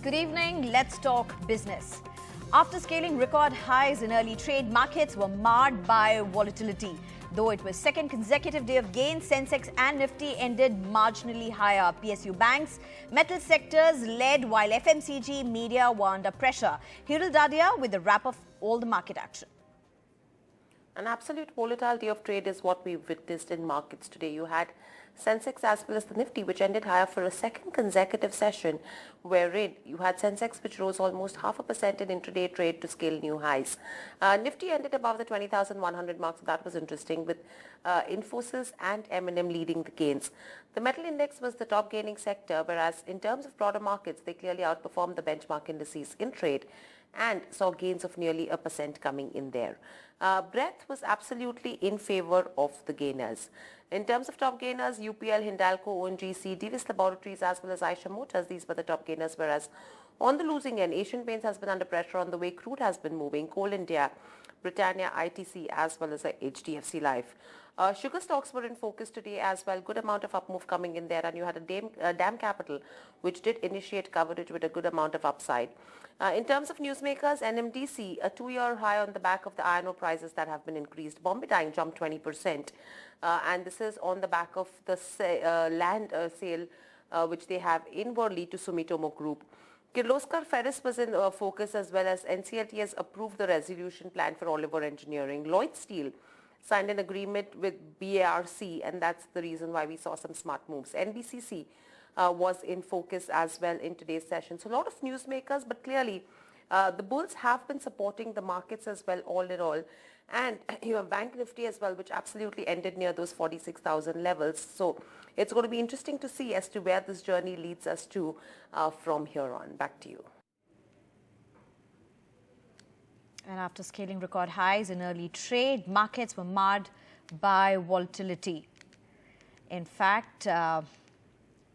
Good evening. Let's talk business. After scaling record highs in early trade, markets were marred by volatility. Though it was second consecutive day of gains, Sensex and Nifty ended marginally higher. PSU banks, metal sectors led while FMCG media were under pressure. Hirul Dadia with the wrap of all the market action. An absolute volatile day of trade is what we witnessed in markets today. You had Sensex as well as the Nifty, which ended higher for a second consecutive session, wherein you had Sensex, which rose almost 0.5% in intraday trade to scale new highs. Nifty ended above the 20,100 mark, so that was interesting, with Infosys and M&M leading the gains. The metal index was the top gaining sector, whereas in terms of broader markets, they clearly outperformed the benchmark indices in trade and saw gains of nearly 1% coming in there. Breadth was absolutely in favor of the gainers. In terms of top gainers, UPL, Hindalco, ONGC, Divis Laboratories as well as Eicher Motors, these were the top gainers, whereas on the losing end, Asian Paints has been under pressure on the way crude has been moving, Coal India, Britannia, ITC as well as HDFC Life. Sugar stocks were in focus today as well. Good amount of up move coming in there, and you had a DAM Capital which did initiate coverage with a good amount of upside. In terms of newsmakers, NMDC, a 2-year high on the back of the iron ore prices that have been increased. Bombay Dyeing jumped 20%, and this is on the back of the land sale which they have in Worli to Sumitomo Group. Kirloskar Ferris was in focus, as well as NCLT has approved the resolution plan for Oliver Engineering. Lloyd Steel signed an agreement with BARC, and that's the reason why we saw some smart moves. NBCC was in focus as well in today's session. So a lot of newsmakers, but clearly the bulls have been supporting the markets as well, all in all. And you have Bank Nifty as well, which absolutely ended near those 46,000 levels. So it's going to be interesting to see as to where this journey leads us to from here on. Back to you. And after scaling record highs in early trade, markets were marred by volatility. In fact,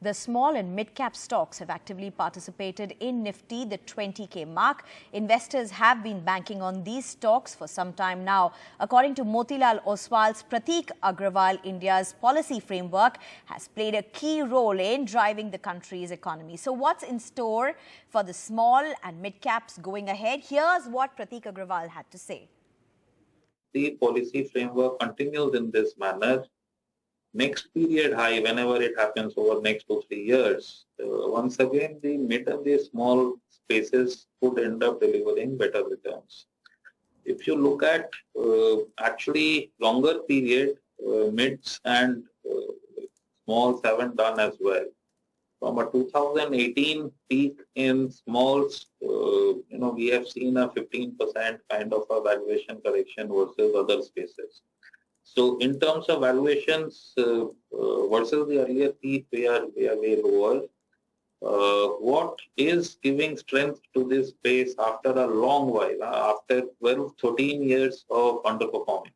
the small and mid-cap stocks have actively participated in Nifty, the 20K mark. Investors have been banking on these stocks for some time now. According to Motilal Oswal's Prateek, Agrawal, India's policy framework has played a key role in driving the country's economy. So what's in store for the small and mid-caps going ahead? Here's what Prateek Agrawal had to say. The policy framework continues in this manner. Next period high, whenever it happens over next 2-3 years, once again the mid and the small spaces could end up delivering better returns. If you look at actually longer period, mids and smalls haven't done as well. From a 2018 peak in smalls, we have seen a 15% kind of a valuation correction versus other spaces. So in terms of valuations versus the earlier peak, we are way lower. What is giving strength to this space after a long while, after 12-13 years of underperforming,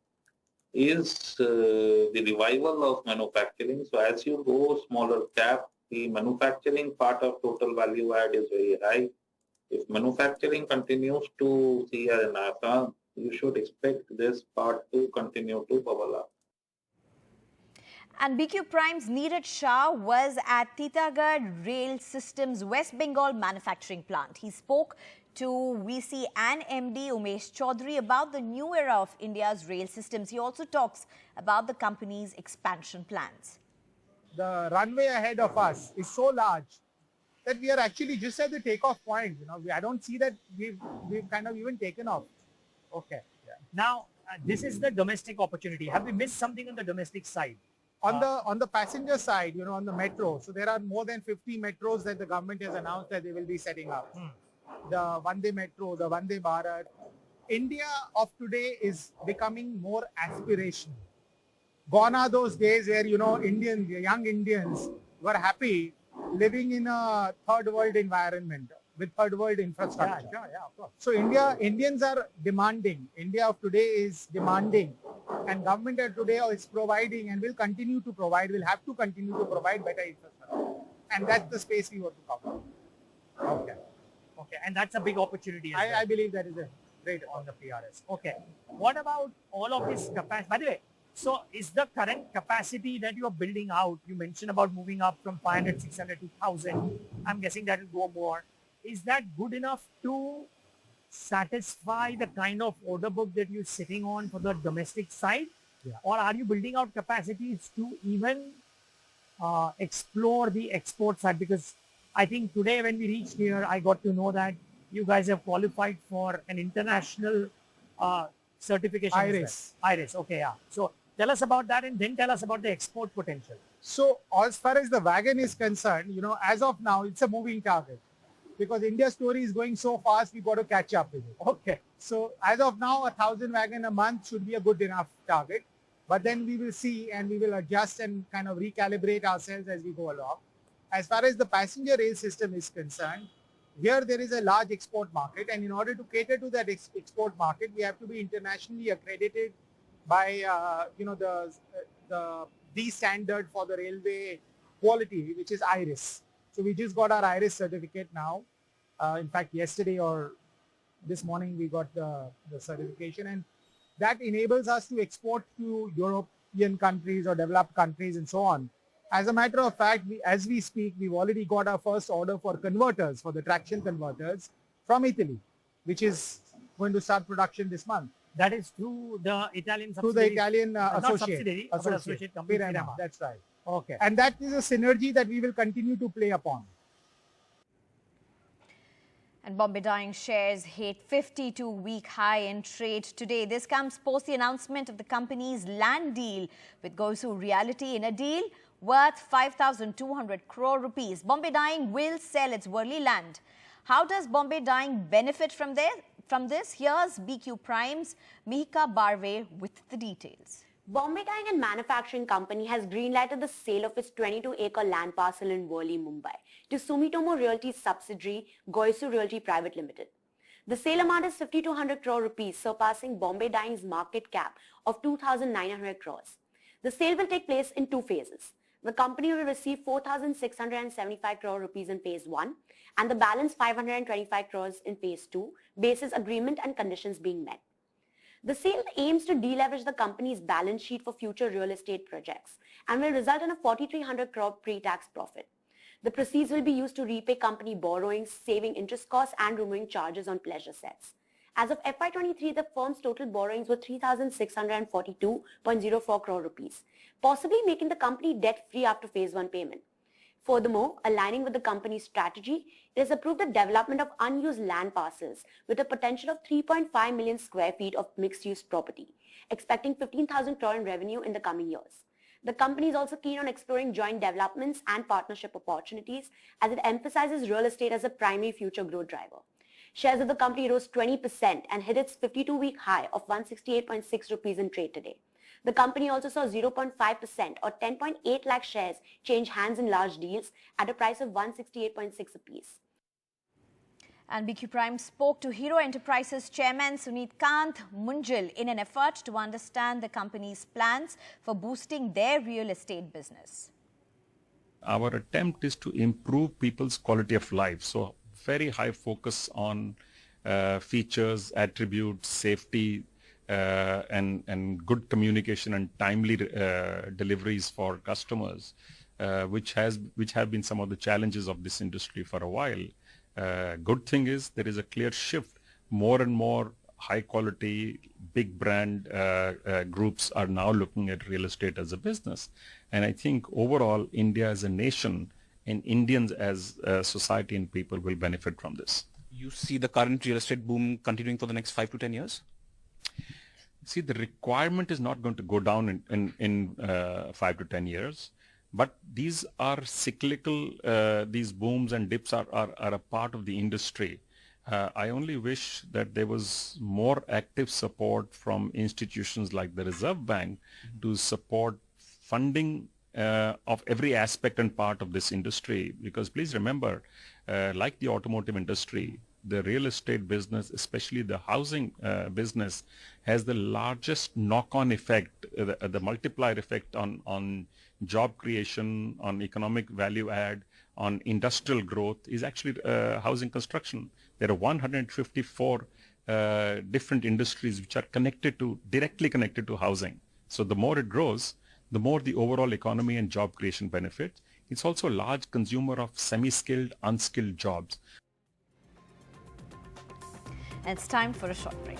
is the revival of manufacturing. So as you go smaller cap, the manufacturing part of total value add is very high. If manufacturing continues to see an NAFA, you should expect this part to continue to bubble up. And BQ Prime's Neeraj Shah was at Titagarh Rail Systems West Bengal manufacturing plant. He spoke to VC and MD Umesh Chaudhary about the new era of India's rail systems. He also talks about the company's expansion plans. The runway ahead of us is so large that we are actually just at the takeoff point. I don't see that we've kind of even taken off. Okay. Yeah. Now, this is the domestic opportunity. Have we missed something on the domestic side? On the passenger side, on the metro. So there are more than 50 metros that the government has announced that they will be setting up. The Vande Metro, the Vande Bharat. India of today is becoming more aspirational. Gone are those days where, young Indians were happy living in a third world environment with third world infrastructure. Yeah, of course. So Indians are demanding. India of today is demanding, and government of today is providing and will continue to provide, will have to continue to provide better infrastructure. And that's the space we want to cover. Okay, and that's a big opportunity as well. I believe that is a great on the PRS. Okay. What about all of this capacity? By the way, so is the current capacity that you are building out, you mentioned about moving up from 500, 600 to 1,000. I'm guessing that will go more. is that good enough to satisfy the kind of order book that you're sitting on for the domestic side? Yeah. Or are you building out capacities to even explore the export side? Because I think today when we reached here, I got to know that you guys have qualified for an international certification. IRIS. IRIS, okay, yeah. So tell us about that and then tell us about the export potential. So as far as the wagon is concerned, as of now, it's a moving target because India's story is going so fast, we got to catch up with it. Okay. So as of now, 1,000 wagon a month should be a good enough target. But then we will see and we will adjust and kind of recalibrate ourselves as we go along. As far as the passenger rail system is concerned, here there is a large export market, and in order to cater to that export market, we have to be internationally accredited by the standard for the railway quality, which is IRIS. So we just got our IRIS certificate now. In fact, yesterday or this morning we got the certification, and that enables us to export to European countries or developed countries and so on. As a matter of fact, as we speak, we've already got our first order for converters, for the traction converters from Italy, which is going to start production this month. That is through the Italian subsidiary? Through the Italian Not subsidiary, but associate company. Firema, that's right. Okay. And that is a synergy that we will continue to play upon. And Bombay Dyeing shares hit 52-week high in trade today. This comes post the announcement of the company's land deal with Gosu Realty. In a deal worth 5,200 crore rupees, Bombay Dyeing will sell its Worli land. How does Bombay Dyeing benefit from this? Here's BQ Prime's Mihika Barve with the details. Bombay Dyeing and Manufacturing Company has greenlighted the sale of its 22-acre land parcel in Worli, Mumbai to Sumitomo Realty's subsidiary Goisu Realty Private Limited. The sale amount is 5,200 crore rupees, surpassing Bombay Dyeing's market cap of 2,900 crores. The sale will take place in two phases. The company will receive 4,675 crore rupees in phase 1 and the balance 525 crores in phase 2, basis agreement and conditions being met. The sale aims to deleverage the company's balance sheet for future real estate projects and will result in a 4,300 crore pre-tax profit. The proceeds will be used to repay company borrowings, saving interest costs and removing charges on pleasure sets. As of FY23, the firm's total borrowings were 3,642.04 crore rupees, possibly making the company debt-free after phase 1 payment. Furthermore, aligning with the company's strategy, it has approved the development of unused land parcels with a potential of 3.5 million square feet of mixed-use property, expecting 15,000 crore in revenue in the coming years. The company is also keen on exploring joint developments and partnership opportunities as it emphasizes real estate as a primary future growth driver. Shares of the company rose 20% and hit its 52-week high of 168.6 rupees in trade today. The company also saw 0.5% or 10.8 lakh shares change hands in large deals at a price of 168.6 apiece. And BQ Prime spoke to Hero Enterprises Chairman Suneet Kant Munjal in an effort to understand the company's plans for boosting their real estate business. Our attempt is to improve people's quality of life. So very high focus on features, attributes, safety, and good communication and timely deliveries for customers, which have been some of the challenges of this industry for a while. Good thing is there is a clear shift. More and more high quality, big brand groups are now looking at real estate as a business. And I think overall India as a nation and Indians as a society and people will benefit from this. You see the current real estate boom continuing for the next 5 to 10 years? See, the requirement is not going to go down in 5 to 10 years, but these are cyclical, these booms and dips are a part of the industry. I only wish that there was more active support from institutions like the Reserve Bank to support funding of every aspect and part of this industry, because please remember, like the automotive industry, the real estate business, especially the housing business, has the largest knock-on effect, the multiplier effect on job creation, on economic value add, on industrial growth is actually housing construction. There are 154 different industries which are directly connected to housing. So the more it grows, the more the overall economy and job creation benefits. It's also a large consumer of semi-skilled, unskilled jobs. And it's time for a short break.